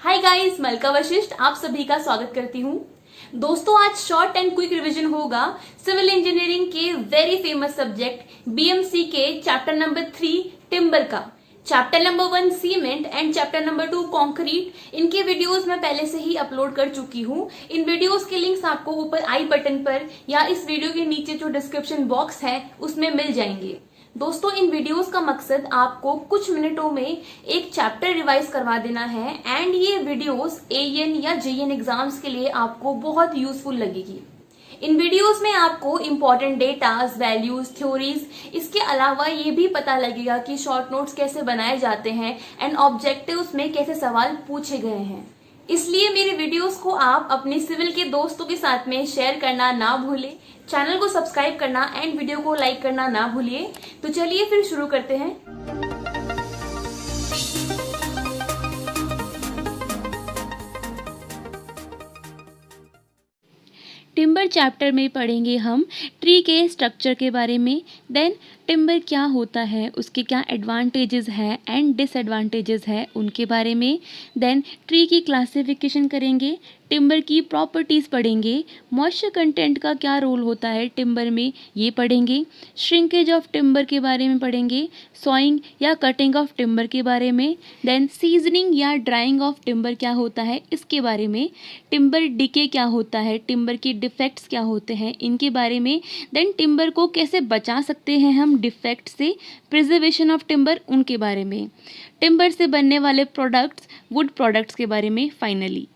Hi guys, मलका वशिष्ठ आप सभी का स्वागत करती हूँ। दोस्तों, आज शॉर्ट एंड क्विक रिवीजन होगा सिविल इंजीनियरिंग के वेरी फेमस सब्जेक्ट बीएमसी के चैप्टर नंबर 3 टिम्बर का। Chapter number 1 cement and chapter number 2 concrete. इनके वीडियोस मैं पहले से ही अपलोड कर चुकी हूँ। इन वीडियोस के लिंक्स आपको ऊपर आई बटन पर या इस वीडियो के नीचे जो डिस्क्रिप्शन बॉक्स है उसमें मिल जाएंगे। दोस्तों, इन वीडियोस का मकसद आपको कुछ मिनटों में एक चैप्टर रिवाइज करवा देना है एंड ये वीडियोस एएन या जेएन एग्जाम्स के लिए आपको बहुत यूजफुल लगेगी। इन वीडियोस में आपको इंपॉर्टेंट डेटास, वैल्यूज, थ्योरीज, इसके अलावा ये भी पता लगेगा कि शॉर्ट नोट्स कैसे बनाए जाते हैं एंड ऑब्जेक्टिव्स में कैसे सवाल पूछे गए हैं। इसलिए मेरे वीडियोस को आप अपने सिविल के दोस्तों के साथ में शेयर करना ना भूलें, चैनल को सब्सक्राइब करना एंड वीडियो को लाइक करना ना भूलिए। तो चलिए फिर शुरू करते हैं। टिम्बर चैप्टर में पढ़ेंगे हम ट्री के स्ट्रक्चर के बारे में। देन टिम्बर क्या होता है, उसके क्या एडवांटेजेस है एंड डिसएडवांटेजेस है उनके बारे में। देन ट्री की क्लासिफिकेशन करेंगे, टिम्बर की प्रॉपर्टीज़ पढ़ेंगे, मॉइस्चर कंटेंट का क्या रोल होता है टिम्बर में ये पढ़ेंगे, श्रिंकेज ऑफ टिम्बर के बारे में पढ़ेंगे, सॉइंग या कटिंग ऑफ टिम्बर के बारे में। देन सीजनिंग या ड्राइंग ऑफ टिम्बर क्या होता है इसके बारे में, टिम्बर डिके क्या होता है, टिम्बर के डिफेक्ट्स क्या होते हैं इनके बारे में। देन टिम्बर को कैसे बचा सकते हैं हम डिफेक्ट से, प्रिजर्वेशन ऑफ टिम्बर उनके बारे में, टिम्बर से बनने वाले प्रोडक्ट्स, वुड प्रोडक्ट्स के बारे में फाइनली।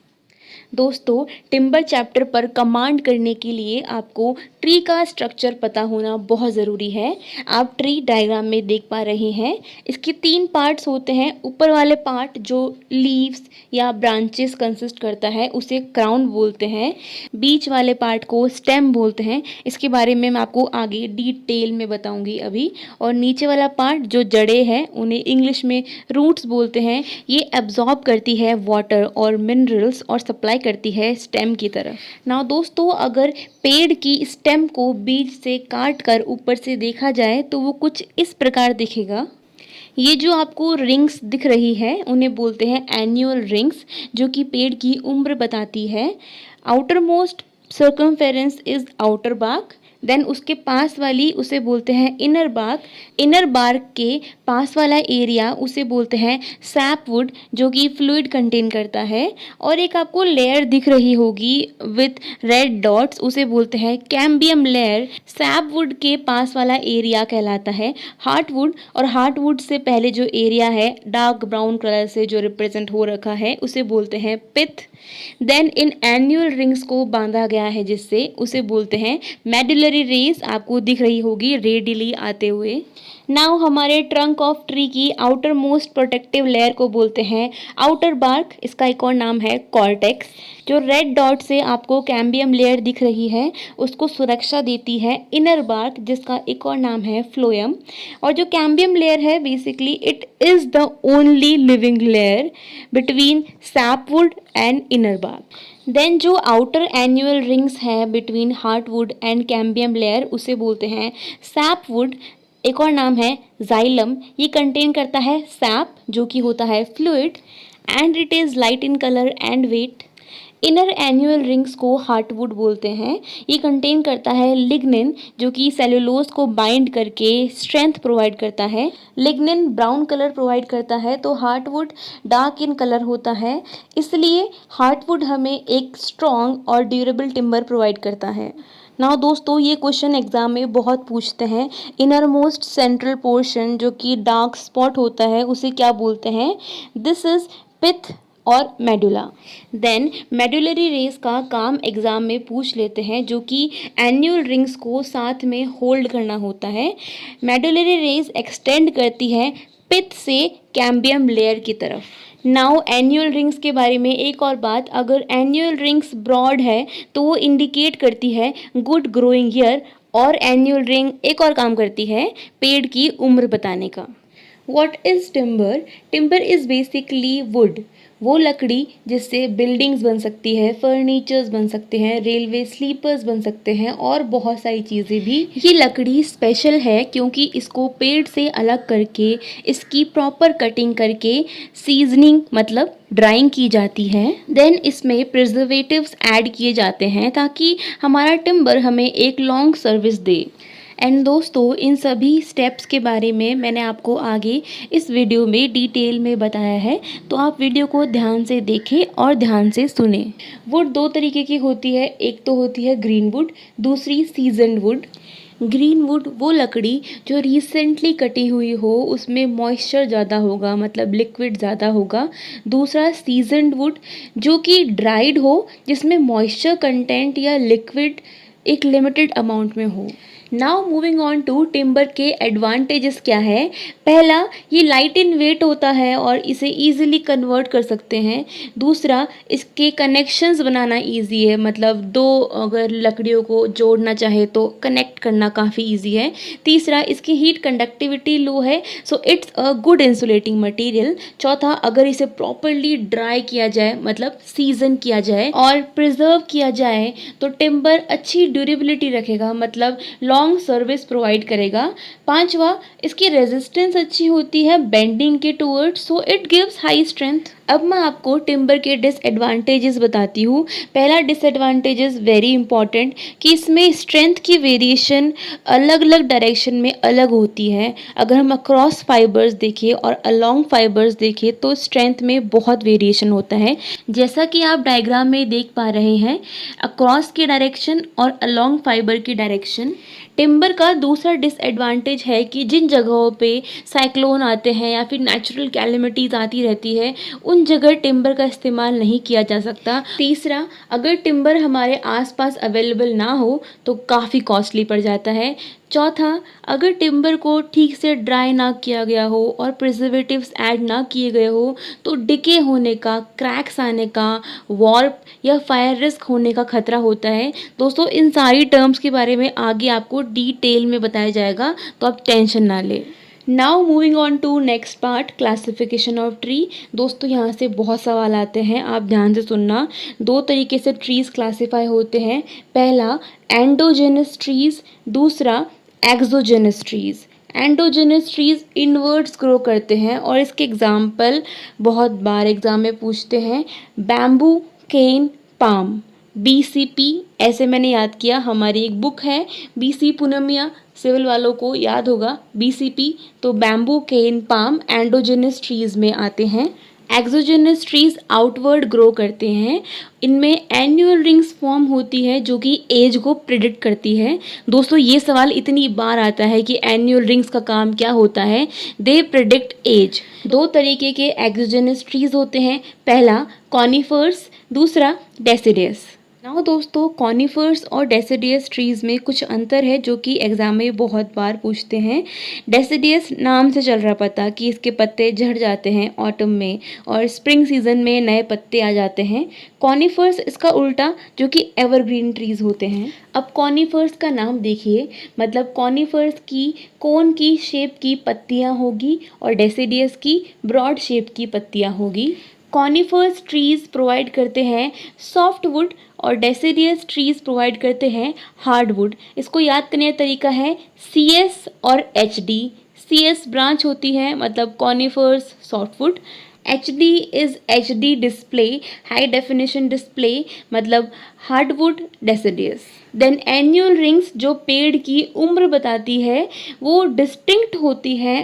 दोस्तों, टिम्बर चैप्टर पर कमांड करने के लिए आपको ट्री का स्ट्रक्चर पता होना बहुत ज़रूरी है। आप ट्री डायग्राम में देख पा रहे हैं, इसके 3 पार्ट्स होते हैं। ऊपर वाले पार्ट जो लीव्स या ब्रांचेस कंसिस्ट करता है उसे क्राउन बोलते हैं, बीच वाले पार्ट को स्टेम बोलते हैं, इसके बारे में मैं आपको आगे डिटेल में बताऊंगी अभी। और नीचे वाला पार्ट जो जड़ें हैं उन्हें इंग्लिश में रूट्स बोलते हैं। ये एब्जॉर्ब करती है वाटर और मिनरल्स और सप्लाई करती है स्टेम की तरफ। नाउ दोस्तों, अगर पेड़ की स्टेम को बीच से काट कर ऊपर से देखा जाए तो वो कुछ इस प्रकार दिखेगा। ये जो आपको रिंग्स दिख रही है उन्हें बोलते हैं एन्युअल रिंग्स, जो कि पेड़ की उम्र बताती है। Outermost circumference is outer bark, then उसके पास वाली उसे बोलते हैं इनर बार्क। इनर बार्क के पास वाला एरिया उसे बोलते हैं सैपवुड, जो कि फ्लूइड कंटेन करता है। और एक आपको लेयर दिख रही होगी विथ रेड डॉट्स, उसे बोलते हैं कैम्बियम लेयर। सैपवुड के पास वाला एरिया कहलाता है हार्टवुड, और हार्टवुड से पहले जो एरिया है डार्क ब्राउन कलर से जो रिप्रेजेंट हो रखा है उसे बोलते हैं पिथ। देन इन एन्युअल रिंग्स को बांधा गया है जिससे उसे बोलते हैं मेडुलरी रेस, आपको दिख रही होगी रेडियली आते हुए। नाउ हमारे ट्रंक ऑफ ट्री की आउटर मोस्ट प्रोटेक्टिव लेयर को बोलते हैं आउटर बार्क, इसका एक और नाम है कॉर्टेक्स। जो रेड डॉट से आपको कैम्बियम लेयर दिख रही है उसको सुरक्षा देती है इनर बार्क, जिसका एक और नाम है फ्लोएम। और जो कैम्बियम लेयर है basically it is the only living layer between sapwood and inner bark. Then जो आउटर एन्युअल रिंग्स है between heartwood and cambium layer उसे बोलते हैं सैपवुड, एक और नाम है जाइलम। ये कंटेन करता है सैप जो कि होता है fluid and it is light in colour and wet. Inner annual rings को हार्टवुड बोलते हैं। ये कंटेन करता है लिग्निन, जो कि सेलुलोज को बाइंड करके स्ट्रेंथ प्रोवाइड करता है। लिग्निन ब्राउन कलर प्रोवाइड करता है तो हार्टवुड डार्क इन कलर होता है। इसलिए हार्टवुड हमें एक स्ट्रॉन्ग और ड्यूरेबल टिम्बर प्रोवाइड करता है। नाउ दोस्तों, ये क्वेश्चन एग्जाम में बहुत पूछते हैं, इनर मोस्ट सेंट्रल पोर्शन जो कि डार्क स्पॉट होता है उसे क्या बोलते हैं? दिस इज पिथ और मेडुला। देन मेडुलरी रेस का काम एग्जाम में पूछ लेते हैं, जो कि एन्युअल रिंग्स को साथ में होल्ड करना होता है। मेडुलरी रेस एक्सटेंड करती है पिथ से कैम्बियम लेयर की तरफ। नाउ एन्युअल रिंग्स के बारे में एक और बात, अगर एन्युअल रिंग्स ब्रॉड है तो वो इंडिकेट करती है गुड ग्रोइंग ईयर, और एन्युअल रिंग एक और काम करती है पेड़ की उम्र बताने का। What is timber? Timber is basically wood. वो लकड़ी जिससे बिल्डिंग्स बन सकती है, फर्नीचर्स बन सकते हैं, रेलवे स्लीपर्स बन सकते हैं और बहुत सारी चीज़ें भी। ये लकड़ी स्पेशल है क्योंकि इसको पेड़ से अलग करके इसकी प्रॉपर कटिंग करके सीजनिंग मतलब ड्राइंग की जाती है। देन इसमें प्रिजर्वेटिव्स ऐड किए जाते हैं ताकि हमारा टिम्बर हमें एक लॉन्ग सर्विस दे। एंड दोस्तों, इन सभी स्टेप्स के बारे में मैंने आपको आगे इस वीडियो में डिटेल में बताया है, तो आप वीडियो को ध्यान से देखें और ध्यान से सुने। वुड दो तरीके की होती है, एक तो होती है ग्रीन वुड, दूसरी सीजनड वुड। ग्रीन वुड वो लकड़ी जो रिसेंटली कटी हुई हो, उसमें मॉइस्चर ज़्यादा होगा, मतलब लिक्विड ज़्यादा होगा। दूसरा सीजनड वुड जो कि ड्राइड हो, जिसमें मॉइस्चर कंटेंट या लिक्विड एक लिमिटेड अमाउंट में हो। Now moving on to timber के एडवांटेजेस क्या है। पहला, ये लाइट इन वेट होता है और इसे इजीली कन्वर्ट कर सकते हैं। दूसरा, इसके कनेक्शंस बनाना इजी है, मतलब दो अगर लकड़ियों को जोड़ना चाहे तो कनेक्ट करना काफ़ी इजी है। तीसरा, इसकी हीट कंडक्टिविटी लो है, so it's a good insulating material. चौथा, अगर इसे प्रॉपरली ड्राई किया जाए, मतलब सीजन किया जाए और प्रिजर्व किया जाए, तो टिम्बर अच्छी ड्यूरेबिलिटी रखेगा, मतलब लॉन्ग सर्विस प्रोवाइड करेगा। पांचवा, इसकी रेजिस्टेंस अच्छी होती है बेंडिंग के towards, so it gives high strength. अब मैं आपको टिम्बर के डिसएडवांटेजेस बताती हूँ। पहला डिसएडवांटेजेस वेरी इंपॉर्टेंट कि इसमें स्ट्रेंथ की वेरिएशन अलग अलग डायरेक्शन में अलग होती है। अगर हम अक्रॉस फाइबर्स देखें और अलोंग फाइबर्स देखें तो स्ट्रेंथ में बहुत वेरिएशन होता है। जैसा कि आप डायग्राम में देख पा रहे हैं, अक्रॉस की डायरेक्शन और अलोंग फाइबर की डायरेक्शन। टिम्बर का दूसरा डिसएडवांटेज है कि जिन जगहों पे साइक्लोन आते हैं या फिर नेचुरल कैलेमिटीज़ आती रहती है, उन जगह टिम्बर का इस्तेमाल नहीं किया जा सकता। तीसरा, अगर टिम्बर हमारे आसपास अवेलेबल ना हो तो काफ़ी कॉस्टली पड़ जाता है। चौथा, अगर टिम्बर को ठीक से ड्राई ना किया गया हो और प्रिजर्वेटिव्स ऐड ना किए गए हो तो डिके होने का, क्रैक्स आने का, वॉर्प या फायर रिस्क होने का खतरा होता है। दोस्तों, इन सारी टर्म्स के बारे में आगे आपको डिटेल में बताया जाएगा, तो आप टेंशन ना लें। Now moving on to next part, classification of tree. दोस्तों, यहाँ से बहुत सवाल आते हैं, आप ध्यान से सुनना। दो तरीके से ट्रीज क्लासीफाई होते हैं। पहला, एंडोजेनस ट्रीज, दूसरा exogenous trees. Endogenous trees inwards grow करते हैं और इसके एग्जाम्पल बहुत बार एग्जाम में पूछते हैं। बैम्बू, केन, पाम, BCP, ऐसे मैंने याद किया, हमारी एक बुक है BC पूनमिया, सिविल वालों को याद होगा BCP। तो बैम्बू, केन, पाम एंडोजेनस ट्रीज में आते हैं। एक्सोजेनस ट्रीज आउटवर्ड ग्रो करते हैं। इनमें एन्युअल रिंग्स फॉर्म होती है जो कि एज को प्रिडिक्ट करती है। दोस्तों, ये सवाल इतनी बार आता है कि एन्युअल रिंग्स का काम क्या होता है। दे प्रिडिक्ट एज। दो तरीके के एक्सोजेनस ट्रीज होते हैं। पहला कॉनिफर्स, दूसरा डेसिडियस। नाउ दोस्तों, कॉनिफर्स और डेसिडियस ट्रीज में कुछ अंतर है जो कि एग्जाम में बहुत बार पूछते हैं। डेसिडियस नाम से चल रहा पता कि इसके पत्ते झड़ जाते हैं ऑटम में और स्प्रिंग सीजन में नए पत्ते आ जाते हैं। कॉनिफर्स इसका उल्टा, जो कि एवरग्रीन ट्रीज होते हैं। अब कॉनिफर्स का नाम देखिए, मतलब कॉनिफर्स की कोन की शेप की पत्तियां होगी और डेसिडियस की ब्रॉड शेप की पत्तियां होगी। कॉनिफर्स ट्रीज प्रोवाइड करते हैं सॉफ्ट वुड और डेसिडियस ट्रीज प्रोवाइड करते हैं हार्ड वुड। इसको याद करने का तरीका है CS और HD। CS ब्रांच होती है, मतलब conifers softwood. HD is HD display, high definition display, मतलब hardwood deciduous. Then annual rings जो पेड़ की उम्र बताती है वो डिस्टिंक्ट होती है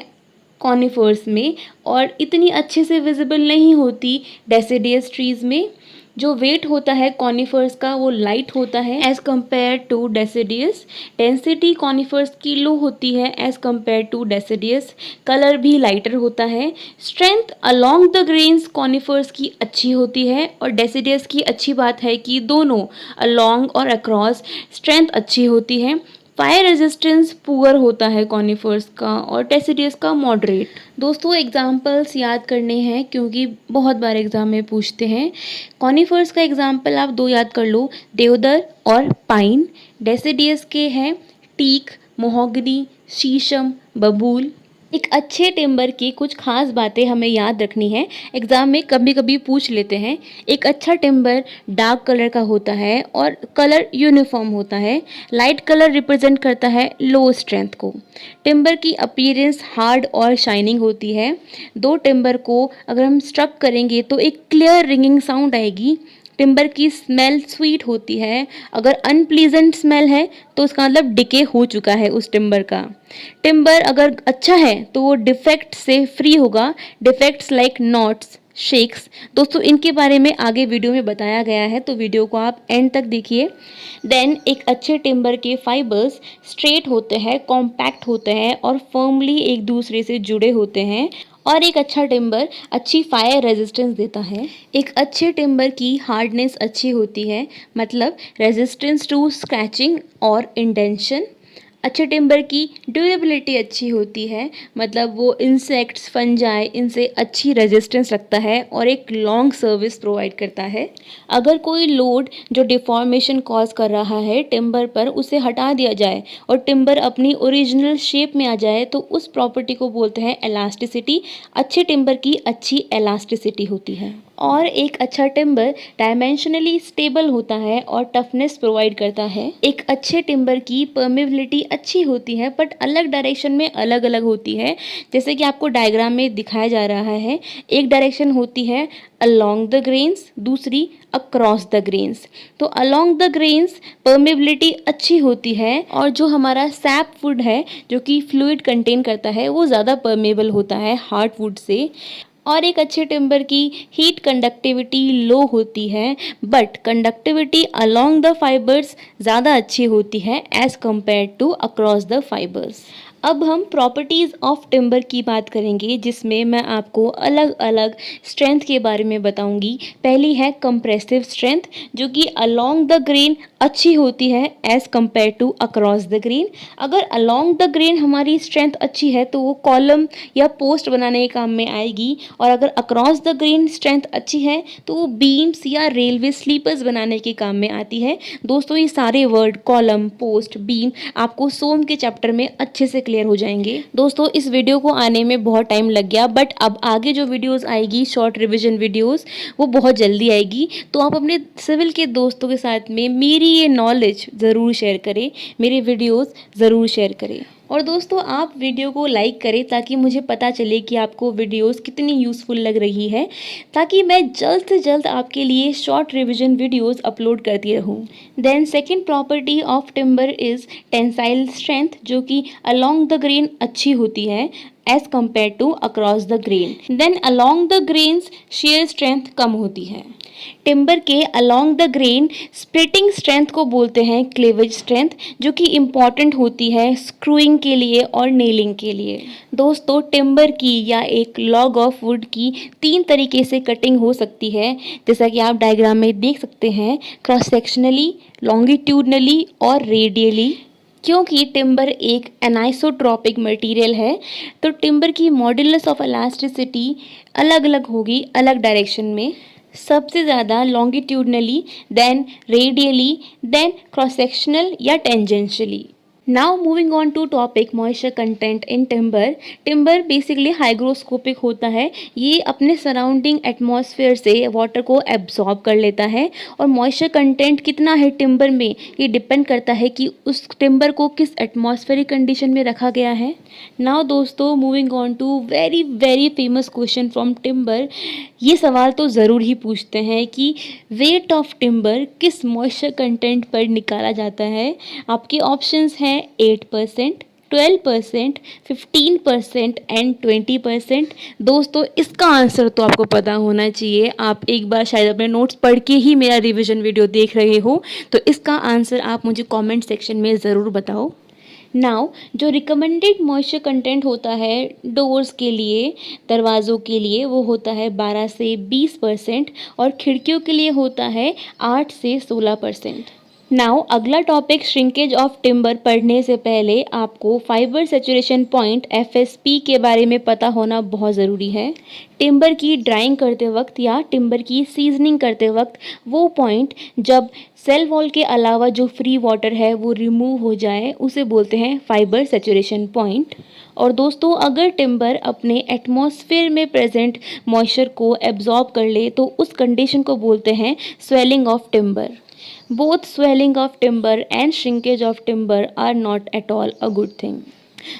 कॉनिफर्स में और इतनी अच्छे से विजिबल नहीं होती डेसिडियस ट्रीज में। जो वेट होता है कॉनिफर्स का वो लाइट होता है as compare to deciduous. Density conifers की लो होती है as compare to deciduous. Colour भी लाइटर होता है। Strength along the grains conifers की अच्छी होती है और डेसिडियस की अच्छी बात है कि दोनों अलोंग और अक्रॉस स्ट्रेंथ अच्छी होती है। फायर रेजिस्टेंस पुअर होता है कॉनिफर्स का और डेसिडियस का मॉडरेट। दोस्तों, एग्जाम्पल्स याद करने हैं क्योंकि बहुत बार एग्जाम में पूछते हैं। कॉनिफर्स का एग्जाम्पल आप दो याद कर लो, देवदार और पाइन। डेसिडियस के हैं टीक, मोहोगनी, शीशम, बबूल। एक अच्छे टिम्बर की कुछ खास बातें हमें याद रखनी है, एग्ज़ाम में कभी कभी पूछ लेते हैं। एक अच्छा टिम्बर डार्क कलर का होता है और कलर यूनिफॉर्म होता है। लाइट कलर रिप्रेजेंट करता है लो स्ट्रेंथ को। टिम्बर की अपीयरेंस हार्ड और शाइनिंग होती है। दो टिम्बर को अगर हम स्ट्रक करेंगे तो एक क्लियर रिंगिंग साउंड आएगी। टिम्बर की स्मेल स्वीट होती है। अगर अनप्लीजेंट स्मेल है तो उसका मतलब डिके हो चुका है उस टिम्बर का। टिम्बर अगर अच्छा है तो वो डिफेक्ट से फ्री होगा। डिफेक्ट्स लाइक नॉट्स, शेक्स, दोस्तों इनके बारे में आगे वीडियो में बताया गया है, तो वीडियो को आप एंड तक देखिए। देन एक अच्छे टिम्बर के फाइबर्स स्ट्रेट होते हैं, कॉम्पैक्ट होते हैं और फर्मली एक दूसरे से जुड़े होते हैं। और एक अच्छा टिम्बर अच्छी फायर रेजिस्टेंस देता है। एक अच्छे टिम्बर की हार्डनेस अच्छी होती है, मतलब रेजिस्टेंस टू स्क्रैचिंग और इंडेंशन। अच्छे टिम्बर की ड्यूरेबिलिटी अच्छी होती है, मतलब वो इंसेक्ट्स, फंजाई, इनसे अच्छी रेजिस्टेंस रखता है और एक लॉन्ग सर्विस प्रोवाइड करता है। अगर कोई लोड जो डिफॉर्मेशन कॉज कर रहा है टिम्बर पर, उसे हटा दिया जाए और टिम्बर अपनी ओरिजिनल शेप में आ जाए तो उस प्रॉपर्टी को बोलते हैं इलास्टिसिटी। अच्छे टिम्बर की अच्छी इलास्टिसिटी होती है। और एक अच्छा टिम्बर डायमेंशनली स्टेबल होता है और टफनेस प्रोवाइड करता है। एक अच्छे टिम्बर की परमेबिलिटी अच्छी होती है, बट अलग डायरेक्शन में अलग अलग होती है, जैसे कि आपको डायग्राम में दिखाया जा रहा है। एक डायरेक्शन होती है अलोंग द ग्रेन्स, दूसरी अक्रॉस द ग्रेन्स। तो अलोंग द ग्रेन्स परमेबिलिटी अच्छी होती है और जो हमारा सैप वुड है जो कि फ्लूइड कंटेन करता है वो ज़्यादा परमेबल होता है हार्ड वुड से। और एक अच्छे टिम्बर की हीट कंडक्टिविटी लो होती है, but conductivity along the fibres ज़्यादा अच्छी होती है as compare to across the fibres. अब हम प्रॉपर्टीज़ ऑफ टिम्बर की बात करेंगे, जिसमें मैं आपको अलग अलग स्ट्रेंथ के बारे में बताऊंगी। पहली है कंप्रेसिव स्ट्रेंथ, जो कि अलोंग द ग्रेन अच्छी होती है as compare to across the grain. अगर अलोंग द ग्रेन हमारी स्ट्रेंथ अच्छी है तो वो कॉलम या पोस्ट बनाने के काम में आएगी, और अगर अक्रॉस द ग्रेन स्ट्रेंथ अच्छी है तो वो बीम्स या रेलवे स्लीपर्स बनाने के काम में आती है। दोस्तों ये सारे वर्ड कॉलम, पोस्ट, बीम आपको सोम के चैप्टर में अच्छे से क्लियर हो जाएंगे। दोस्तों इस वीडियो को आने में बहुत टाइम लग गया, बट अब आगे जो वीडियोस आएगी शॉर्ट रिवीजन वीडियोस, वो बहुत जल्दी आएगी। तो आप अपने सिविल के दोस्तों के साथ में मेरी ये नॉलेज ज़रूर शेयर करें, मेरे वीडियोस ज़रूर शेयर करें। और दोस्तों आप वीडियो को लाइक करें ताकि मुझे पता चले कि आपको वीडियोस कितनी यूज़फुल लग रही है, ताकि मैं जल्द से जल्द आपके लिए शॉर्ट रिवीजन वीडियोस अपलोड करती रहूं। Then second property of timber is tensile strength, जो कि अलोंग द ग्रेन अच्छी होती है as compare to across the grain. Then along the grains shear strength कम होती है। टिम्बर के along the grain splitting strength को बोलते हैं क्लेवेज स्ट्रेंथ, जो कि इम्पॉर्टेंट होती है स्क्रूइंग के लिए और नेलिंग के लिए। दोस्तों टिम्बर की या एक लॉग ऑफ वुड की 3 तरीके से कटिंग हो सकती है, जैसा कि आप डायग्राम में देख सकते हैं, क्रॉस सेक्शनली, लॉन्गिट्यूडनली और रेडियली। क्योंकि टिम्बर एक एनाइसोट्रॉपिक मटेरियल है तो टिम्बर की मॉड्यूलस ऑफ इलास्टिसिटी अलग अलग होगी अलग डायरेक्शन में। सबसे ज़्यादा longitudinally, then radially, then cross sectional या tangentially. Now moving on to topic moisture content in timber. Timber basically hygroscopic होता है, ये अपने सराउंडिंग एटमॉस्फेयर से वाटर को एब्जॉर्ब कर लेता है। और मॉइस्चर कंटेंट कितना है टिम्बर में, ये डिपेंड करता है कि उस टिम्बर को किस एटमॉस्फेरिक कंडीशन में रखा गया है। नाउ दोस्तों moving on to very very famous question from timber. ये सवाल तो ज़रूर ही पूछते हैं कि वेट ऑफ टिम्बर किस मॉइस्चर कंटेंट पर निकाला जाता है। आपके ऑप्शंस हैं 8%, 12%, 15% एंड 20%। दोस्तों इसका आंसर तो आपको पता होना चाहिए। आप एक बार शायद अपने नोट्स पढ़ के ही मेरा रिवीजन वीडियो देख रहे हो, तो इसका आंसर आप मुझे कमेंट सेक्शन में ज़रूर बताओ। नाउ जो रिकमेंडेड मॉइस्चर कंटेंट होता है डोर्स के लिए, दरवाज़ों के लिए, वो होता है 12 से 20% और खिड़कियों के लिए होता है 8 से 16%। नाउ अगला टॉपिक श्रिंकेज ऑफ टिम्बर पढ़ने से पहले आपको फाइबर सेचुरेशन पॉइंट FSP के बारे में पता होना बहुत ज़रूरी है। टिम्बर की ड्राइंग करते वक्त या टिम्बर की सीजनिंग करते वक्त वो पॉइंट जब सेल वॉल के अलावा जो फ्री वाटर है वो रिमूव हो जाए उसे बोलते हैं फाइबर सेचुरेशन पॉइंट। और दोस्तों अगर टिम्बर अपने एटमॉस्फेयर में प्रेजेंट मॉइस्चर को एब्जॉर्ब कर ले तो उस कंडीशन को बोलते हैं swelling of timber. Both swelling of timber and shrinkage of timber are not at all a good thing.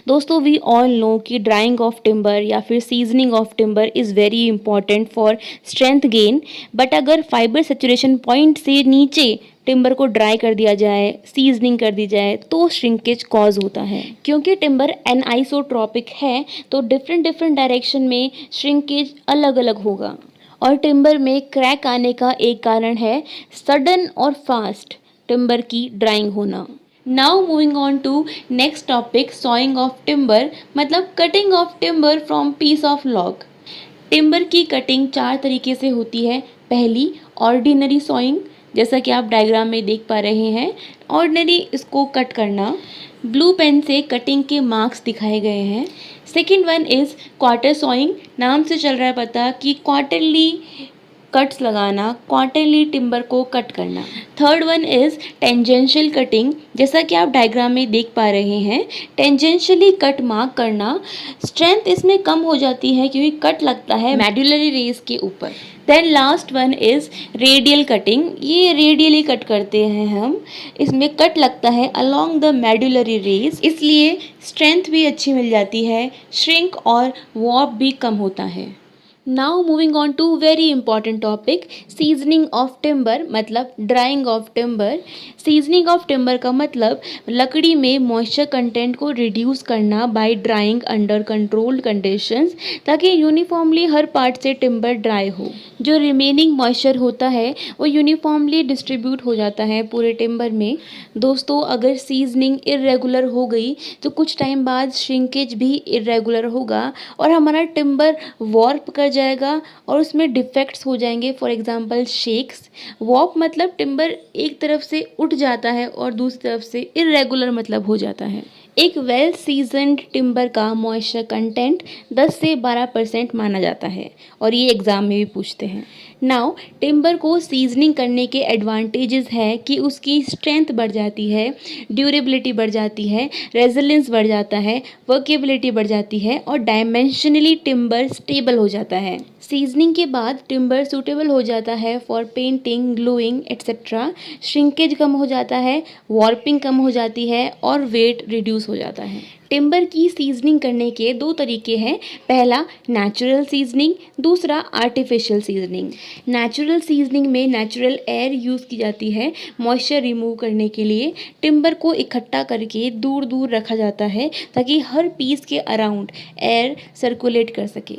दोस्तों वी ऑल नो कि ड्राइंग ऑफ टिम्बर या फिर seasoning of timber is very important for strength gain, but अगर fibre saturation point से नीचे timber को dry कर दिया जाए, सीजनिंग कर दी जाए तो श्रिंकेज कॉज होता है। क्योंकि टिम्बर एनआइसोट्रॉपिक है तो डिफरेंट डायरेक्शन में श्रिंकेज अलग अलग होगा और टिम्बर में क्रैक आने का एक कारण है सडन और फास्ट टिम्बर की ड्राइंग होना। Now moving on to next topic, sawing of timber मतलब cutting of timber from piece of log. Timber की कटिंग 4 तरीके से होती है। पहली ऑर्डिनरी सॉइंग, जैसा कि आप डायग्राम में देख पा रहे हैं, ऑर्डिनरी इसको कट करना। ब्लू पेन से कटिंग के मार्क्स दिखाए गए हैं। Second one is quarter sawing, नाम से चल रहा है पता कि क्वार्टरली कट्स लगाना, क्वार्टरली टिम्बर को कट करना। Third one is tangential cutting, जैसा कि आप डायग्राम में देख पा रहे हैं, टेंजेंशियली कट मार्क करना। स्ट्रेंथ इसमें कम हो जाती है क्योंकि कट लगता है मेडुलरी रेस के ऊपर। Then last one is radial cutting, ये रेडियली कट करते हैं हम, इसमें कट लगता है अलोंग द मेडुलरी रेस, इसलिए स्ट्रेंथ भी अच्छी मिल जाती है, श्रिंक और वॉर्प भी कम होता है। Now moving on to very important topic, seasoning of timber मतलब drying of timber. Seasoning of timber का मतलब लकड़ी में मॉइस्चर कंटेंट को रिड्यूस करना by drying under controlled conditions, ताकि यूनिफॉर्मली हर पार्ट से टिम्बर ड्राई हो। जो रिमेनिंग मॉइस्चर होता है वो यूनिफॉर्मली डिस्ट्रीब्यूट हो जाता है पूरे टिम्बर में। दोस्तों अगर सीजनिंग इरेगुलर हो गई तो कुछ टाइम बाद श्रिंकेज भी इरेगुलर होगा और हमारा टिम्बर वॉर्प कर जाएगा और उसमें डिफेक्ट्स हो जाएंगे। For example shakes. वॉर्प मतलब टिम्बर एक तरफ से उठ जाता है और दूसरी तरफ से इरेगुलर मतलब हो जाता है। एक वेल सीजनड टिम्बर का मॉइस्चर कंटेंट 10 से 12% माना जाता है और ये एग्ज़ाम में भी पूछते हैं। नाउ टिम्बर को सीजनिंग करने के एडवांटेजेस है कि उसकी स्ट्रेंथ बढ़ जाती है, ड्यूरेबिलिटी बढ़ जाती है, रेजिलेंस बढ़ जाता है, वर्केबिलिटी बढ़ जाती है और डायमेंशनली टिम्बर स्टेबल हो जाता है। सीजनिंग के बाद टिम्बर सूटेबल हो जाता है for painting, gluing etcetera. Shrinkage कम हो जाता है, वॉर्पिंग कम हो जाती है और वेट रिड्यूस हो जाता है। टिम्बर की सीजनिंग करने के 2 तरीके हैं। पहला नेचुरल सीजनिंग, दूसरा आर्टिफिशियल सीजनिंग। नेचुरल सीजनिंग में नेचुरल एयर यूज़ की जाती है मॉइस्चर रिमूव करने के लिए। टिम्बर को इकट्ठा करके दूर दूर रखा जाता है ताकि हर पीस के अराउंड एयर सर्कुलेट कर सके।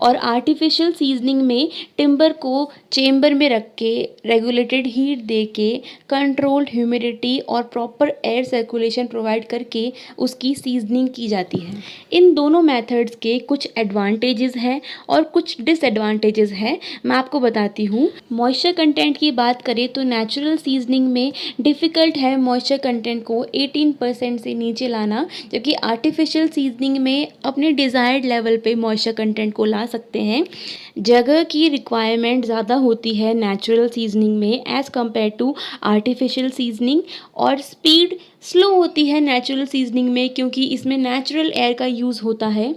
और आर्टिफिशियल सीजनिंग में टिम्बर को चेम्बर में रख के रेगुलेटेड हीट दे के कंट्रोल्ड ह्यूमिडिटी और प्रॉपर एयर सर्कुलेशन प्रोवाइड करके उसकी सीजनिंग की जाती है। इन दोनों मेथड्स के कुछ एडवांटेजेस हैं और कुछ डिसएडवांटेजेस हैं, मैं आपको बताती हूँ। मॉइस्चर कंटेंट की बात करें तो नेचुरल सीजनिंग में डिफ़िकल्ट है मॉइस्चर कंटेंट को 18% से नीचे लाना, जबकि आर्टिफिशियल सीजनिंग में अपने डिज़ायर्ड लेवल पे मॉइस्चर कंटेंट को ला सकते हैं। जगह की रिक्वायरमेंट ज़्यादा होती है नेचुरल सीजनिंग में as compare to artificial seasoning, और स्पीड स्लो होती है नेचुरल सीजनिंग में क्योंकि इसमें नेचुरल एयर का यूज़ होता है।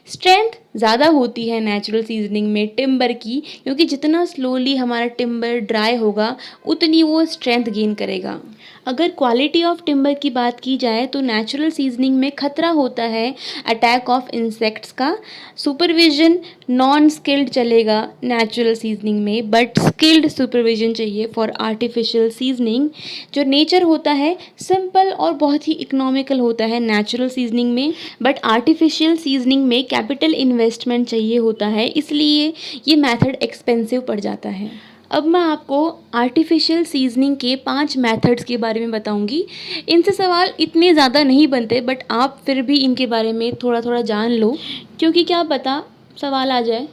स्ट्रेंथ ज़्यादा होती है नेचुरल सीजनिंग में टिम्बर की, क्योंकि जितना स्लोली हमारा टिम्बर ड्राई होगा उतनी वो स्ट्रेंथ गेन करेगा। अगर क्वालिटी ऑफ टिम्बर की बात की जाए तो नेचुरल सीजनिंग में खतरा होता है अटैक ऑफ इंसेक्ट्स का। सुपरविजन नॉन स्किल्ड चलेगा नेचुरल सीजनिंग में, बट स्किल्ड सुपरविजन चाहिए फॉर आर्टिफिशियल सीजनिंग। जो नेचर होता है सिंपल और बहुत ही इकोनॉमिकल होता है नेचुरल सीजनिंग में, बट आर्टिफिशियल सीजनिंग में कैपिटल इन्वेस्टमेंट चाहिए होता है, इसलिए ये मेथड एक्सपेंसिव पड़ जाता है। अब मैं आपको आर्टिफिशियल सीजनिंग के 5 मेथड्स के बारे में बताऊंगी। इनसे सवाल इतने ज़्यादा नहीं बनते, बट आप फिर भी इनके बारे में थोड़ा थोड़ा जान लो क्योंकि क्या पता सवाल आ जाए।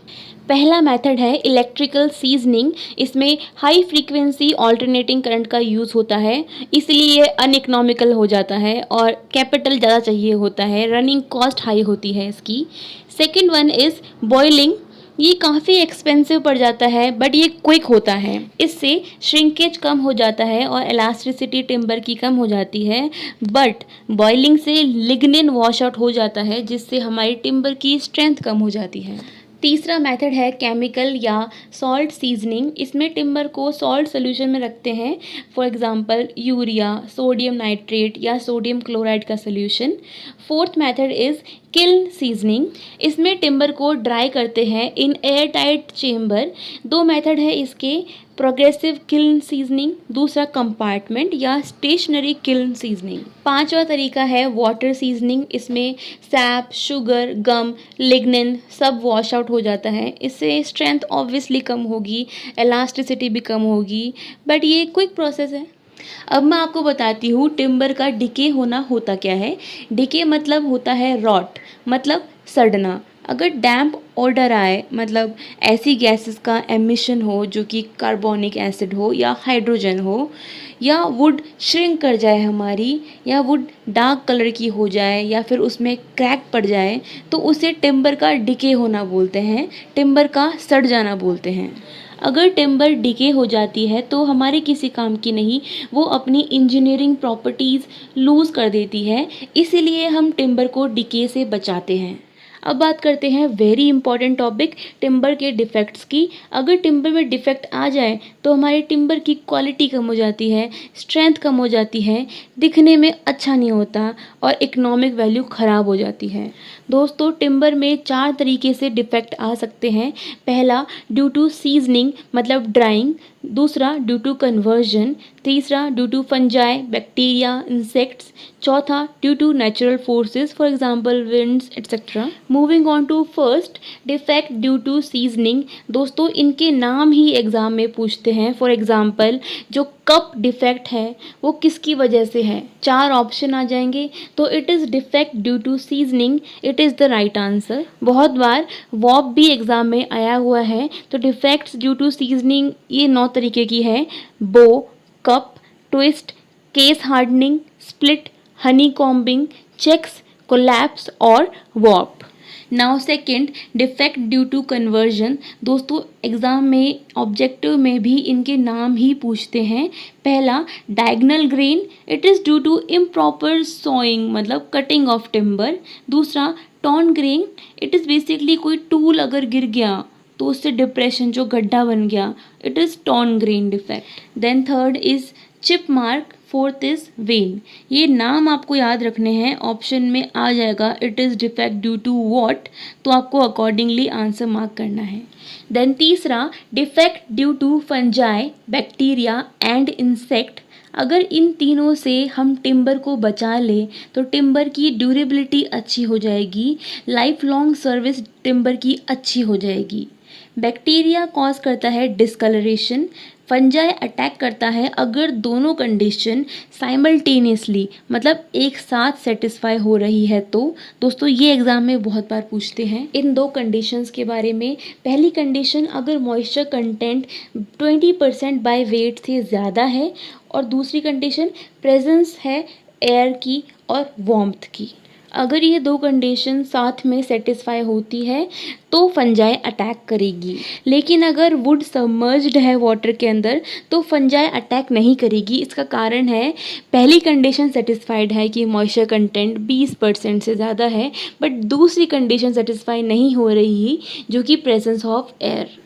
पहला मेथड है इलेक्ट्रिकल सीजनिंग। इसमें हाई फ्रीक्वेंसी ऑल्टरनेटिंग करंट का यूज़ होता है, इसलिए ये अनइकोनॉमिकल हो जाता है और कैपिटल ज़्यादा चाहिए होता है, रनिंग कॉस्ट हाई होती है इसकी। Second one is boiling. ये काफ़ी एक्सपेंसिव पड़ जाता है बट ये क्विक होता है। इससे श्रिंकेज कम हो जाता है और इलास्टिसिटी टिम्बर की कम हो जाती है, बट बॉइलिंग से लिग्निन वॉश आउट हो जाता है जिससे हमारी टिम्बर की स्ट्रेंथ कम हो जाती है। तीसरा मेथड है केमिकल या सॉल्ट सीजनिंग। इसमें टिम्बर को सॉल्ट सोल्यूशन में रखते हैं, for example urea, sodium nitrate या सोडियम क्लोराइड का solution. Fourth method is kiln seasoning. इसमें टिम्बर को ड्राई करते हैं इन एयर टाइट चेम्बर। दो मेथड है इसके, प्रोग्रेसिव किल्न सीजनिंग, दूसरा कंपार्टमेंट या स्टेशनरी किल्न सीजनिंग। पांचवा तरीका है वाटर सीजनिंग। इसमें सैप, शुगर, गम, लिग्निन सब वॉश आउट हो जाता है। इससे स्ट्रेंथ ऑब्वियसली कम होगी, इलास्टिसिटी भी कम होगी, बट ये क्विक प्रोसेस है। अब मैं आपको बताती हूँ टिम्बर का डिके होना होता क्या है। डिके मतलब होता है रॉट, मतलब सड़ना। अगर डैम्प ऑर्डर आए, मतलब ऐसी गैसेस का एमिशन हो जो कि कार्बोनिक एसिड हो या हाइड्रोजन हो, या वुड श्रिंक कर जाए हमारी, या वुड डार्क कलर की हो जाए, या फिर उसमें क्रैक पड़ जाए, तो उसे टिम्बर का डिके होना बोलते हैं, टिम्बर का सड़ जाना बोलते हैं। अगर टिम्बर डिके हो जाती है तो हमारे किसी काम की नहीं, वो अपनी इंजीनियरिंग प्रॉपर्टीज़ लूज़ कर देती है, इसीलिए हम टिम्बर को डिके से बचाते हैं। अब बात करते हैं वेरी इंपॉर्टेंट टॉपिक टिम्बर के डिफेक्ट्स की। अगर टिम्बर में डिफेक्ट आ जाए तो हमारे टिम्बर की क्वालिटी कम हो जाती है, स्ट्रेंथ कम हो जाती है, दिखने में अच्छा नहीं होता और इकोनॉमिक वैल्यू ख़राब हो जाती है। दोस्तों, टिम्बर में 4 तरीके से डिफेक्ट आ सकते हैं। पहला ड्यू टू सीजनिंग मतलब ड्राइंग, दूसरा ड्यू टू कन्वर्जन, तीसरा due to fungi, bacteria, insects, चौथा due to natural forces for example winds etcetera. Moving on to first, defect due to seasoning. दोस्तों, इनके नाम ही एग्जाम में पूछते हैं। फॉर एग्जांपल जो कप डिफेक्ट है वो किसकी वजह से है, 4 ऑप्शन आ जाएंगे, तो it is defect due to seasoning, it is the right answer. बहुत बार वॉप भी एग्जाम में आया हुआ है, तो डिफेक्ट्स ड्यू टू सीजनिंग ये 9 तरीके की है: bow, cup, twist, case hardening, split, honey combing, checks, collapse और warp. Now second, defect due to conversion. दोस्तों, एग्ज़ाम में ऑब्जेक्टिव में भी इनके नाम ही पूछते हैं। पहला diagonal grain, it is due to improper sawing मतलब कटिंग ऑफ टिम्बर। दूसरा torn grain, it is basically कोई टूल अगर गिर गया तो उससे डिप्रेशन जो गड्ढा बन गया, it is torn grain defect. Then third is chip mark, fourth is wane. ये नाम आपको याद रखने हैं, ऑप्शन में आ जाएगा it is defect due to what, तो आपको अकॉर्डिंगली आंसर मार्क करना है। देन तीसरा defect due to fungi, bacteria and insect. अगर इन तीनों से हम टिम्बर को बचा लें तो टिम्बर की ड्यूरेबिलिटी अच्छी हो जाएगी, लाइफ लॉन्ग सर्विस टिम्बर की अच्छी हो जाएगी। बैक्टीरिया कॉज करता है डिस्कलरेशन, फंजाई अटैक करता है अगर दोनों कंडीशन साइमल्टेनियसली मतलब एक साथ सेटिस्फाई हो रही है तो। दोस्तों, ये एग्ज़ाम में बहुत बार पूछते हैं इन 2 कंडीशंस के बारे में। पहली कंडीशन, अगर मॉइस्चर कंटेंट 20% बाय वेट से ज़्यादा है, और दूसरी कंडीशन प्रेजेंस है एयर की और वार्मथ की। अगर ये 2 कंडीशन साथ में सेटिस्फाई होती है तो फंजाई अटैक करेगी, लेकिन अगर वुड सबमर्ज्ड है वाटर के अंदर तो फंजाई अटैक नहीं करेगी। इसका कारण है, पहली कंडीशन सेटिस्फाइड है कि मॉइस्चर कंटेंट 20% से ज़्यादा है, बट दूसरी कंडीशन सेटिस्फाई नहीं हो रही जो कि प्रेजेंस ऑफ एयर।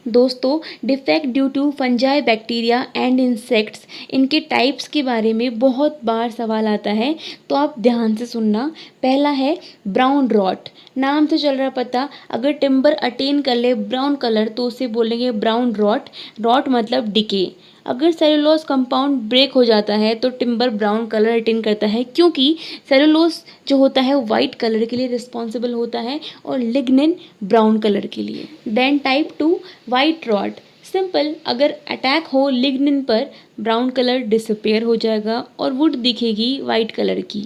दोस्तों, defect due to fungi, bacteria and insects, इनके टाइप्स के बारे में बहुत बार सवाल आता है, तो आप ध्यान से सुनना। पहला है ब्राउन रॉट। नाम से चल रहा पता, अगर टिम्बर अटेन कर ले ब्राउन कलर तो उसे बोलेंगे ब्राउन रॉट। रॉट मतलब डिके। अगर सेलुलोज कंपाउंड ब्रेक हो जाता है तो टिम्बर ब्राउन कलर अटेन करता है, क्योंकि सेलुलोज जो होता है वाइट कलर के लिए रिस्पॉन्सिबल होता है और लिग्निन ब्राउन कलर के लिए। Then type 2 white rot. Simple, अगर अटैक हो लिग्निन पर, ब्राउन कलर डिसअपेयर हो जाएगा और वुड दिखेगी वाइट कलर की।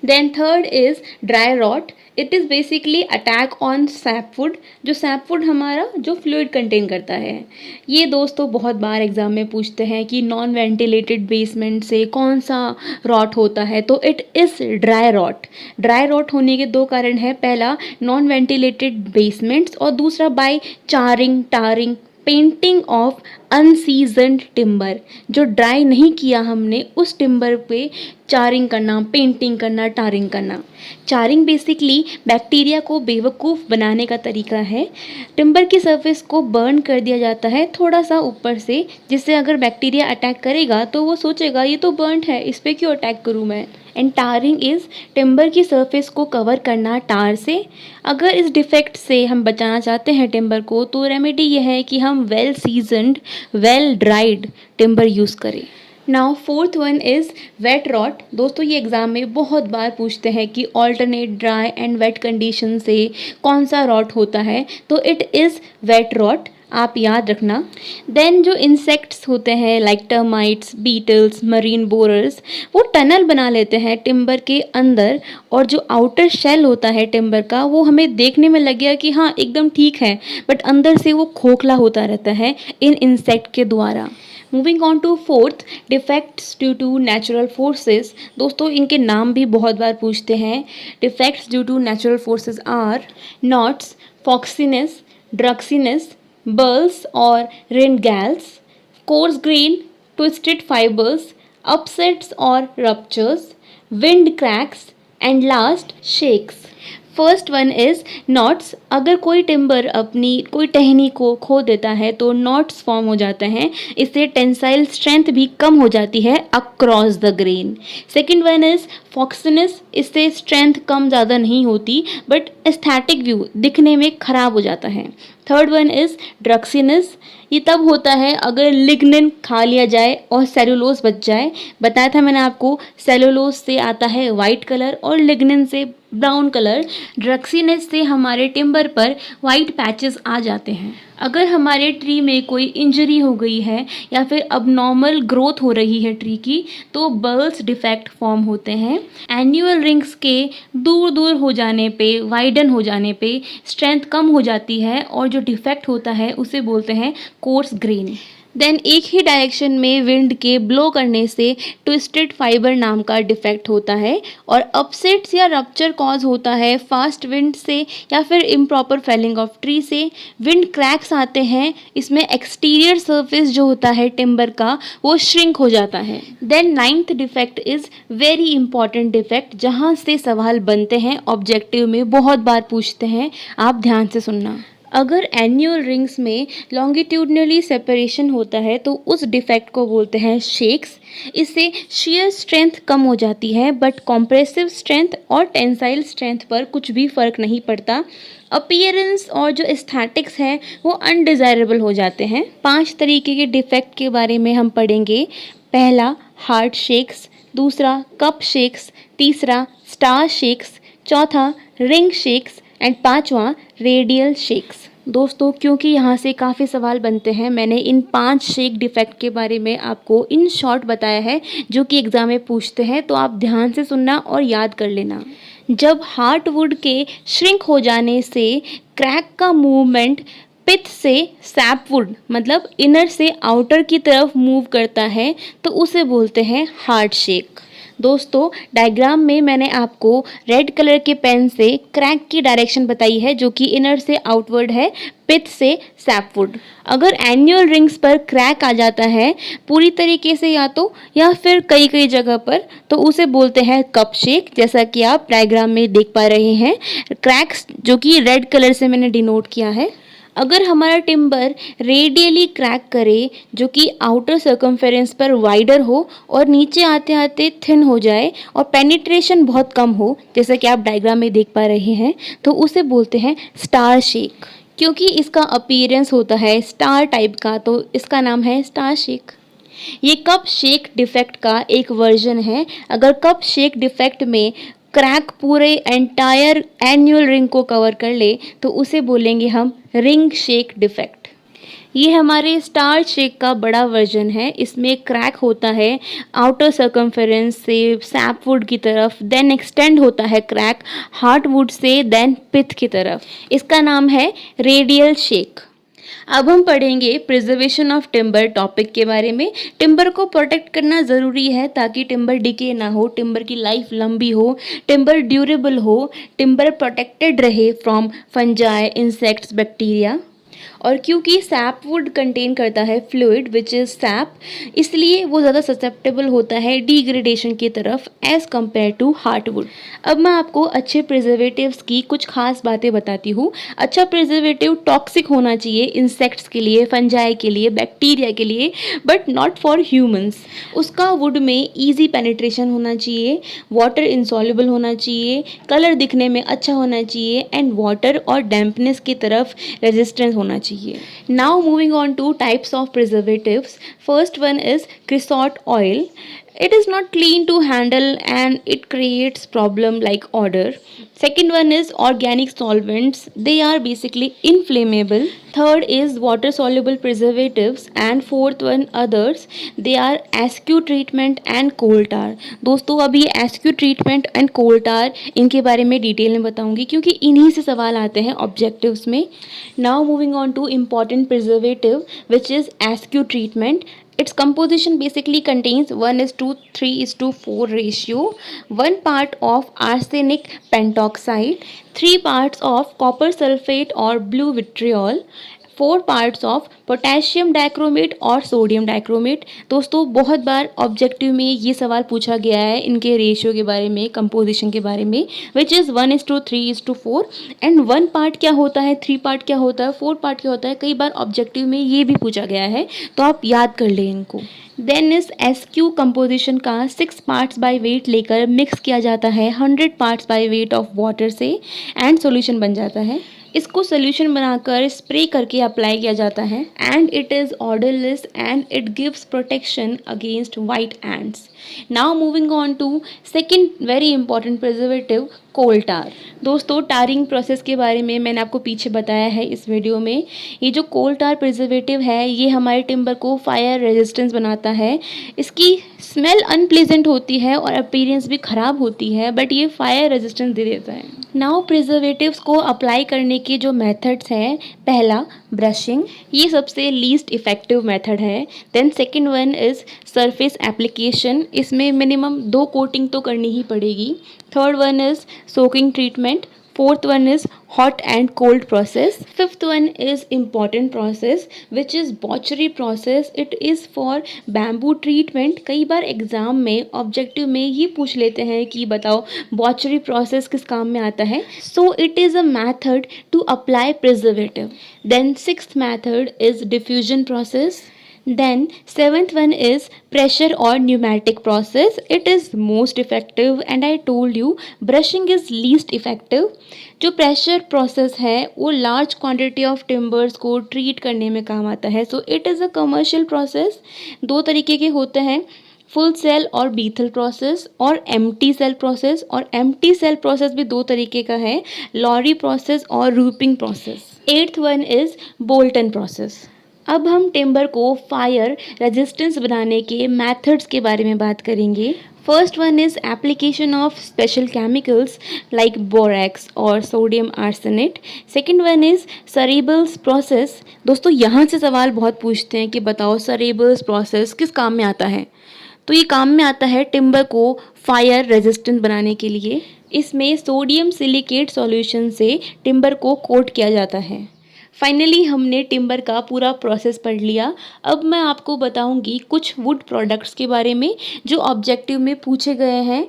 Then third is dry rot. It is basically attack on sapwood. जो सैपवुड हमारा जो फ्लूइड कंटेन करता है. ये दोस्तों बहुत बार एग्जाम में पूछते हैं कि नॉन वेंटिलेटेड बेसमेंट से कौन सा रॉट होता है, तो it is dry rot. Dry rot होने के दो कारण हैं. पहला नॉन वेंटिलेटेड बेसमेंट्स और दूसरा by charring, tarring, painting of unseasoned timber. जो ड्राई नहीं किया हमने उस टिम्बर पे चारिंग करना, पेंटिंग करना, टारिंग करना. चारिंग बेसिकली बैक्टीरिया को बेवकूफ़ बनाने का तरीका है. टिम्बर की सरफेस को बर्न कर दिया जाता है थोड़ा सा ऊपर से, जिससे अगर बैक्टीरिया अटैक करेगा तो वो सोचेगा ये तो बर्न है, इस पर क्यों अटैक करूँ मैं. एंड टारिंग इज़ टिम्बर की सरफेस को कवर करना टार से. अगर इस डिफेक्ट से हम बचाना चाहते हैं टिम्बर को, तो रेमेडी यह है कि हम well seasoned, well dried timber use करें. Now fourth one is wet rot. दोस्तों ये एग्ज़ाम में बहुत बार पूछते हैं कि alternate dry and wet condition से कौन सा रॉट होता है, तो इट इज़ वेट रॉट. आप याद रखना. देन जो इंसेक्ट्स होते हैं like termites, beetles, marine borers, वो टनल बना लेते हैं टिम्बर के अंदर, और जो आउटर शेल होता है टिम्बर का वो हमें देखने में लगेगा कि हाँ एकदम ठीक है, बट अंदर से वो खोखला होता रहता है इन इंसेक्ट के द्वारा. Moving on to fourth, defects due to natural forces. दोस्तों इनके नाम भी बहुत बार पूछते हैं. Defects due to natural forces are knots, foxiness, druxiness, burls or ringales, coarse grain, twisted fibers, upsets or ruptures, wind cracks, and last shakes. First one is knots. अगर कोई टिम्बर अपनी कोई टहनी को खो देता है तो नॉट्स फॉर्म हो जाते हैं. इससे टेंसाइल स्ट्रेंथ भी कम हो जाती है across the grain. Second one is foxiness. इससे स्ट्रेंथ कम ज़्यादा नहीं होती, बट एस्थेटिक व्यू दिखने में ख़राब हो जाता है. Third one is druxiness. ये तब होता है अगर लिग्निन खा लिया जाए और सेलुलोज बच जाए. बताया था मैंने आपको, सेलुलोज से आता है वाइट कलर और लिग्निन से ब्राउन कलर. ड्रक्सीनेस से हमारे टिम्बर पर वाइट पैचेस आ जाते हैं. अगर हमारे ट्री में कोई इंजरी हो गई है या फिर अबनॉर्मल ग्रोथ हो रही है ट्री की, तो बर्ल्स डिफेक्ट फॉर्म होते हैं. एन्युअल रिंग्स के दूर दूर हो जाने पे, वाइडन हो जाने पे स्ट्रेंथ कम हो जाती है, और जो डिफेक्ट होता है उसे बोलते हैं कोर्स ग्रेन. देन एक ही डायरेक्शन में विंड के ब्लो करने से ट्विस्टेड फाइबर नाम का डिफेक्ट होता है. और अपसेट्स या रप्चर कॉज होता है फास्ट विंड से या फिर इम्प्रॉपर फेलिंग ऑफ ट्री से. विंड क्रैक्स आते हैं. इसमें एक्सटीरियर सरफेस जो होता है टिम्बर का वो श्रिंक हो जाता है. Then ninth defect is very important defect, जहाँ से सवाल बनते हैं, ऑब्जेक्टिव में बहुत बार पूछते हैं. आप ध्यान से सुनना. अगर एन्युअल रिंग्स में लॉन्गिट्यूडनली सेपरेशन होता है तो उस डिफेक्ट को बोलते हैं शेक्स. इससे शेयर स्ट्रेंथ कम हो जाती है, बट कॉम्प्रेसिव स्ट्रेंथ और टेंसाइल स्ट्रेंथ पर कुछ भी फ़र्क नहीं पड़ता. अपीयरेंस और जो एस्थेटिक्स है वो अनडिज़ायरेबल हो जाते हैं. 5 तरीके के डिफेक्ट के बारे में हम पढ़ेंगे. पहला हार्ट शेक्स, दूसरा कप शेक्स, तीसरा स्टार शेक्स, चौथा रिंग शेक्स एंड पांचवा रेडियल शेक्स. दोस्तों क्योंकि यहाँ से काफ़ी सवाल बनते हैं, मैंने इन 5 शेक डिफेक्ट के बारे में आपको इन शॉर्ट बताया है जो कि एग्ज़ाम में पूछते हैं, तो आप ध्यान से सुनना और याद कर लेना. जब हार्टवुड के श्रिंक हो जाने से क्रैक का मूवमेंट पिथ से सैपवुड मतलब इनर से आउटर की तरफ मूव करता है, तो उसे बोलते हैं हार्ट शेक. दोस्तों डायग्राम में मैंने आपको रेड कलर के पेन से क्रैक की डायरेक्शन बताई है जो कि इनर से आउटवर्ड है, पिथ से सैपवुड. अगर एन्युअल रिंग्स पर क्रैक आ जाता है पूरी तरीके से या फिर कई कई जगह पर, तो उसे बोलते हैं कप शेक, जैसा कि आप डायग्राम में देख पा रहे हैं. क्रैक्स जो कि रेड कलर से मैंने डिनोट किया है. अगर हमारा टिम्बर रेडियली क्रैक करे जो कि आउटर सर्कमफेरेंस पर वाइडर हो और नीचे आते आते थिन हो जाए और पेनिट्रेशन बहुत कम हो, जैसा कि आप डायग्राम में देख पा रहे हैं, तो उसे बोलते हैं स्टार शेक. क्योंकि इसका अपीयरेंस होता है स्टार टाइप का, तो इसका नाम है स्टार शेक. ये कप शेक डिफेक्ट का एक वर्जन है. अगर कप शेक डिफेक्ट में क्रैक पूरे एंटायर एन्युअल रिंग को कवर कर ले तो उसे बोलेंगे हम रिंग शेक डिफेक्ट. ये हमारे स्टार शेक का बड़ा वर्जन है। इसमें क्रैक होता है आउटर सर्कमफेरेंस से सैपवुड की तरफ, देन एक्सटेंड होता है क्रैक हार्टवुड से, देन पिथ की तरफ। इसका नाम है रेडियल शेक। अब हम पढ़ेंगे प्रिजर्वेशन ऑफ टिम्बर टॉपिक के बारे में। टिम्बर को प्रोटेक्ट करना ज़रूरी है ताकि टिम्बर डिके ना हो, टिम्बर की लाइफ लंबी हो, टिम्बर ड्यूरेबल हो, टिम्बर प्रोटेक्टेड रहे फ्रॉम फंजाई, इंसेक्ट्स, बैक्टीरिया। और क्योंकि सैपवुड कंटेन करता है फ्लूइड विच इज़ सैप, इसलिए वो ज़्यादा ससेप्टेबल होता है डिग्रेडेशन की तरफ एज़ कम्पेयर टू हार्टवुड। अब मैं आपको अच्छे प्रिजर्वेटिव्स की कुछ खास बातें बताती हूँ। अच्छा प्रिजर्वेटिव टॉक्सिक होना चाहिए इंसेक्ट्स के लिए, फंजाई के लिए, बैक्टीरिया के लिए, बट नॉट फॉर ह्यूमंस। उसका वुड में ईजी पेनिट्रेशन होना चाहिए, वाटर इंसॉल्युबल होना चाहिए, कलर दिखने में अच्छा होना चाहिए, एंड वाटर और डैम्पनेस की तरफ रेजिस्टेंस होना चाहिए। Now moving on to types of preservatives. First one is creosote oil. It is not clean to handle and it creates problem like odor. Second one is organic solvents. They are basically inflammable. Third is water soluble preservatives and fourth one others. They are SQ treatment and coal tar. दोस्तों अभी SQ treatment and coal tar इनके बारे में detail में बताऊंगी क्योंकि इन्हीं से सवाल आते हैं ऑब्जेक्टिव्स में. Now moving on to important preservative which is SQ treatment. Its composition basically contains 1:3:4 ratio, 1 part of arsenic pentoxide, 3 parts of copper sulfate or blue vitriol, 4 parts of potassium dichromate और sodium dichromate. दोस्तों बहुत बार objective में ये सवाल पूछा गया है इनके रेशियो के बारे में, कंपोजिशन के बारे में, विच इज़ 1:3:4. एंड 1 पार्ट क्या होता है, 3 पार्ट क्या होता है, 4 पार्ट क्या होता है, कई बार ऑब्जेक्टिव में ये भी पूछा गया है, तो आप याद कर लें इनको. देन इस SQ कंपोजिशन का 6 पार्ट्स बाय वेट लेकर मिक्स किया जाता है 100 parts by weight of water से एंड सॉल्यूशन बन जाता है. इसको सोल्यूशन बनाकर स्प्रे करके अप्लाई किया जाता है and it is odourless and it gives protection against white ants. Now moving on to second very important preservative, coal tar. दोस्तों टारिंग प्रोसेस के बारे में मैंने आपको पीछे बताया है इस वीडियो में. ये जो कोल टार प्रिजर्वेटिव है ये हमारे टिम्बर को फायर रेजिस्टेंस बनाता है. इसकी स्मेल अनप्लेजेंट होती है और अपीयरेंस भी ख़राब होती है, बट ये फायर रेजिस्टेंस दे देता है. नाउ प्रिजर्वेटिव्स को अप्लाई करने के जो मेथड्स हैं, पहला ब्रशिंग, ये सबसे लीस्ट इफेक्टिव मेथड है. Then second one is surface application, इसमें मिनिमम 2 कोटिंग तो करनी ही पड़ेगी. Third one is soaking treatment. Fourth one is hot and cold process. Fifth one is important process which is botchery process. It is for bamboo treatment. कई बार exam में objective में ये पूछ लेते हैं कि बताओ botchery process किस काम में आता है. So it is a method to apply preservative. Then sixth method is diffusion process. Then seventh one is pressure or pneumatic process. It is most effective and I told you brushing is least effective. जो pressure process है वो large quantity of timbers को treat करने में काम आता है. So it is a commercial process. 2 तरीके के होते हैं, फुल सेल और बीथल प्रोसेस और एम्प्टी सेल प्रोसेस. और एम्प्टी सेल प्रोसेस भी 2 तरीके का है, लॉरी प्रोसेस और roofing process. 8th one is Bolton process. अब हम टिम्बर को फायर रेजिस्टेंस बनाने के मेथड्स के बारे में बात करेंगे. First one is application of special chemicals like borax और sodium arsenate. Second one is सरेबल्स प्रोसेस. दोस्तों यहाँ से सवाल बहुत पूछते हैं कि बताओ सरेबल्स प्रोसेस किस काम में आता है. तो ये काम में आता है टिम्बर को फायर रेजिस्टेंट बनाने के लिए. इसमें सोडियम सिलिकेट सॉल्यूशन से टिम्बर को कोट किया जाता है. फाइनली हमने टिम्बर का पूरा प्रोसेस पढ़ लिया. अब मैं आपको बताऊंगी कुछ वुड प्रोडक्ट्स के बारे में जो ऑब्जेक्टिव में पूछे गए हैं.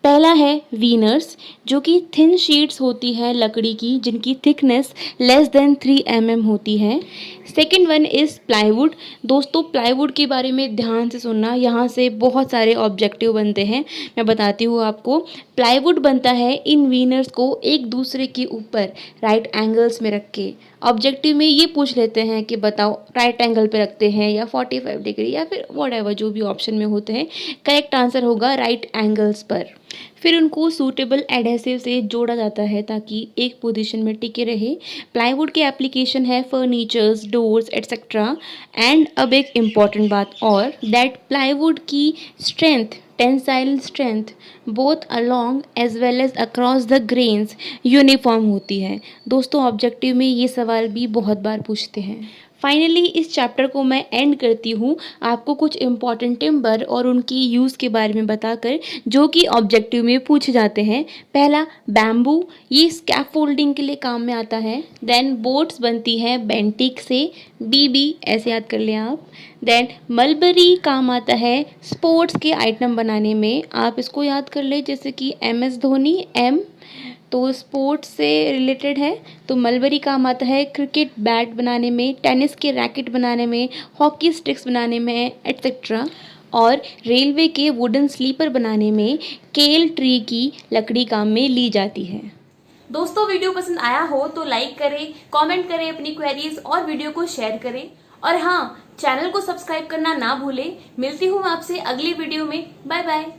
पहला है वीनर्स, जो कि थिन शीट्स होती है लकड़ी की जिनकी थिकनेस लेस देन 3 mm होती है. Second one is plywood. दोस्तों प्लाईवुड के बारे में ध्यान से सुनना, यहाँ से बहुत सारे ऑब्जेक्टिव बनते हैं. मैं बताती हूँ आपको. प्लाईवुड बनता है इन वीनर्स को एक दूसरे के ऊपर राइट एंगल्स में रख के. ऑब्जेक्टिव में ये पूछ लेते हैं कि बताओ राइट एंगल पे रखते हैं या 45 डिग्री या फिर व्हाटएवर जो भी ऑप्शन में होते हैं. करेक्ट आंसर होगा राइट एंगल्स पर. फिर उनको सूटेबल एडहेसिव से जोड़ा जाता है ताकि एक पोजीशन में टिके रहे। प्लाईवुड की एप्लीकेशन है फर्नीचर्स, डोर्स एट्सेट्रा। एंड अब एक इम्पॉर्टेंट बात और, दैट प्लाईवुड की strength, tensile strength both along as well as across the grains uniform होती है। दोस्तों ऑब्जेक्टिव में ये सवाल भी बहुत बार पूछते हैं। फाइनली इस चैप्टर को मैं एंड करती हूँ आपको कुछ इम्पॉर्टेंट टिम्बर और उनकी यूज़ के बारे में बताकर, जो कि ऑब्जेक्टिव में पूछे जाते हैं। पहला बैम्बू, ये स्कैफोल्डिंग के लिए काम में आता है। देन बोट्स बनती है बेंटिक से, बीबी ऐसे याद कर लें आप। देन मलबरी काम आता है स्पोर्ट्स के आइटम बनाने में, आप इसको याद कर ले जैसे कि MS धोनी, M तो स्पोर्ट्स से रिलेटेड है। तो मलबरी काम आता है क्रिकेट बैट बनाने में, टेनिस के रैकेट बनाने में, हॉकी स्टिक्स बनाने में एट्सेट्रा। और रेलवे के वुडन स्लीपर बनाने में केल ट्री की लकड़ी काम में ली जाती है। दोस्तों वीडियो पसंद आया हो तो लाइक करें, कमेंट करें अपनी क्वेरीज और वीडियो को शेयर करें। और हाँ, चैनल को सब्सक्राइब करना ना भूलें। मिलती हूँ आपसे अगली वीडियो में। Bye bye.